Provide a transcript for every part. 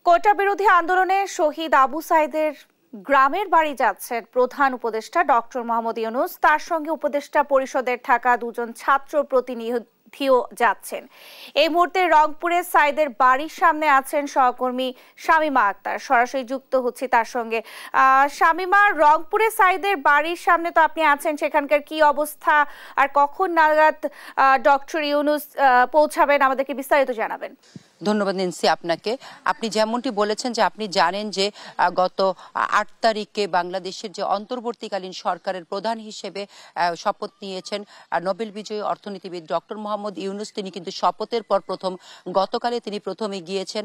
কোটা বিরোধী আন্দোলনে শহীদ আবু সাইদের গ্রামের বাড়ি যাচ্ছেন প্রধান উপদেষ্টা ডক্টর মোহাম্মদ ইউনূস। তার সঙ্গে উপদেষ্টা পরিষদের থাকা দুজন ছাত্র প্রতিনিধিও যাচ্ছেন। এই মুহূর্তে রংপুরে সাইদের বাড়ির সামনে আছেন সহকর্মী শামীমা আক্তার। সরাসরি যুক্ত হচ্ছে তার সঙ্গে। শামীমা, রংপুরে সাইদের বাড়ির সামনে তো আপনি আছেন, সেখানকার কি অবস্থা আর কখন নাগাদ ডক্টর ইউনূস পৌঁছাবেন, আমাদেরকে বিস্তারিত জানাবেন। ধন্যবাদ নেন্সি আপনাকে। আপনি যেমনটি বলেছেন যে আপনি জানেন যে গত ৮ তারিখে বাংলাদেশের যে অন্তর্বর্তীকালীন সরকারের প্রধান হিসেবে শপথ নিয়েছেন নোবেল বিজয়ী অর্থনীতিবিদ ডক্টর মোহাম্মদ ইউনূস। তিনি কিন্তু শপথের পর গতকালে তিনি প্রথমে গিয়েছেন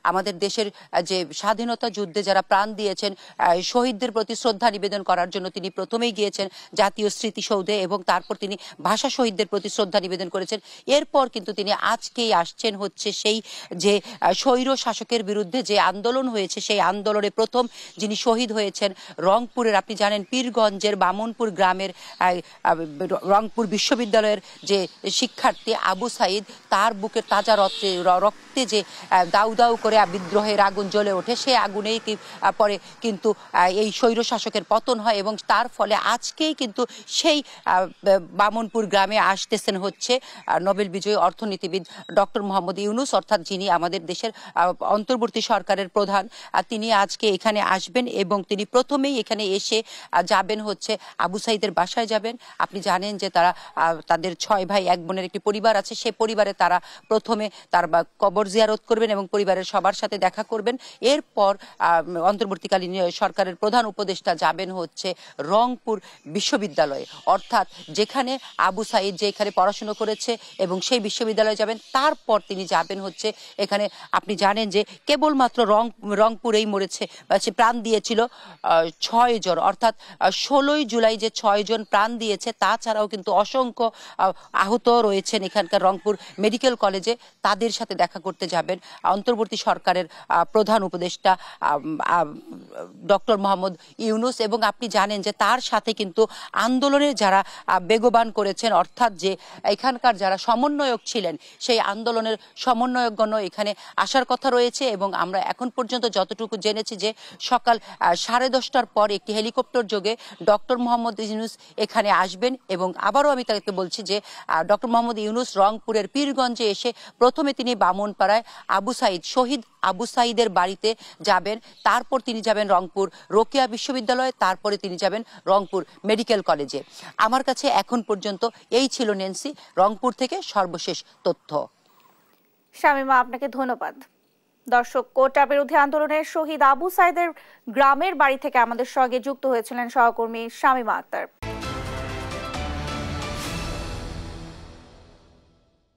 আমাদের দেশের যে স্বাধীনতা যুদ্ধে যারা প্রাণ দিয়েছেন শহীদদের প্রতি শ্রদ্ধা নিবেদন করার জন্য তিনি প্রথমেই গিয়েছেন জাতীয় স্মৃতিসৌধে এবং তারপর তিনি ভাষা শহীদদের প্রতি শ্রদ্ধা নিবেদন করেছেন। এরপর কিন্তু তিনি আজকেই আসছেন হচ্ছে সেই যে স্বৈর শাসকের বিরুদ্ধে যে আন্দোলন হয়েছে সেই আন্দোলনে প্রথম যিনি শহীদ হয়েছেন রংপুরের, আপনি জানেন পীরগঞ্জের বামনপুর গ্রামের রংপুর বিশ্ববিদ্যালয়ের যে শিক্ষার্থী আবু সাইদ, তার বুকের তাজা রক্তে যে দাউ দাউ করে বিদ্রোহের আগুন জ্বলে ওঠে, সেই আগুনেই পরে কিন্তু এই স্বৈর শাসকের পতন হয় এবং তার ফলে আজকেই কিন্তু সেই বামনপুর গ্রামে আসতেছেন হচ্ছে নোবেল বিজয়ী অর্থনীতিবিদ ডক্টর মোহাম্মদ ইউনূস, অর্থাৎ যিনি আমাদের দেশের অন্তর্বর্তী সরকারের প্রধান। তিনি আজকে এখানে আসবেন এবং তিনি প্রথমেই এখানে এসে যাবেন হচ্ছে আবু সাইদের বাসায় যাবেন। আপনি জানেন যে তাদের ৬ ভাই ১ বোনের একটি পরিবার আছে, সেই পরিবারে তারা প্রথমে তার কবর জিয়ারত করবেন এবং পরিবারের সবার সাথে দেখা করবেন। এরপর অন্তর্বর্তীকালীন সরকারের প্রধান উপদেষ্টা যাবেন হচ্ছে রংপুর বিশ্ববিদ্যালয়ে, অর্থাৎ যেখানে আবু সাইদ যেখানে পড়াশোনা করেছে এবং সেই বিশ্ববিদ্যালয়ে যাবেন। তারপর তিনি যাবেন হচ্ছে এখানে, আপনি জানেন যে কেবলমাত্র রংপুরেই প্রাণ দিয়েছিল ৬ জন, অর্থাৎ ১৬ই জুলাই যে ৬ জন প্রাণ দিয়েছে, তাছাড়াও কিন্তু অসংখ্য আহত রয়েছেন এখানকার রংপুর মেডিকেল কলেজে। তাদের সাথে দেখা করতে যাবেন অন্তর্বর্তী সরকারের প্রধান উপদেষ্টা ডক্টর মোহাম্মদ ইউনূস। এবং আপনি জানেন যে তার সাথে কিন্তু আন্দোলনের যারা বেগবান করেছেন, অর্থাৎ যে এখানকার যারা সমন্বয়ক ছিলেন, সেই আন্দোলনের সমন্বয়কগণ এখানে আসার কথা রয়েছে। এবং আমরা এখন পর্যন্ত যতটুকু জেনেছি যে সকাল 10:30টার পর একটি হেলিকপ্টার যোগে ডক্টর মোহাম্মদ ইউনূস এখানে আসবেন। এবং আবারও আমি তাকে বলছি যে ডক্টর মোহাম্মদ ইউনূস রংপুরের পীরগঞ্জে এসে প্রথমে তিনি বামনপাড়ায় শহীদ আবু সাইদের বাড়িতে যাবেন, তারপর তিনি যাবেন রংপুর রোকেয়া বিশ্ববিদ্যালয়ে, তারপরে তিনি যাবেন রংপুর মেডিকেল কলেজে। আমার কাছে এখন পর্যন্ত এই ছিল নেন্সি রংপুর থেকে সর্বশেষ তথ্য। শামীমা, আপনাকে ধন্যবাদ। দর্শক, কোটা বিরোধী আন্দোলনের শহীদ আবু সাইদের গ্রামের বাড়ি থেকে আমাদের সঙ্গে যুক্ত হয়েছিলেন সহকর্মী শামীমা আক্তার।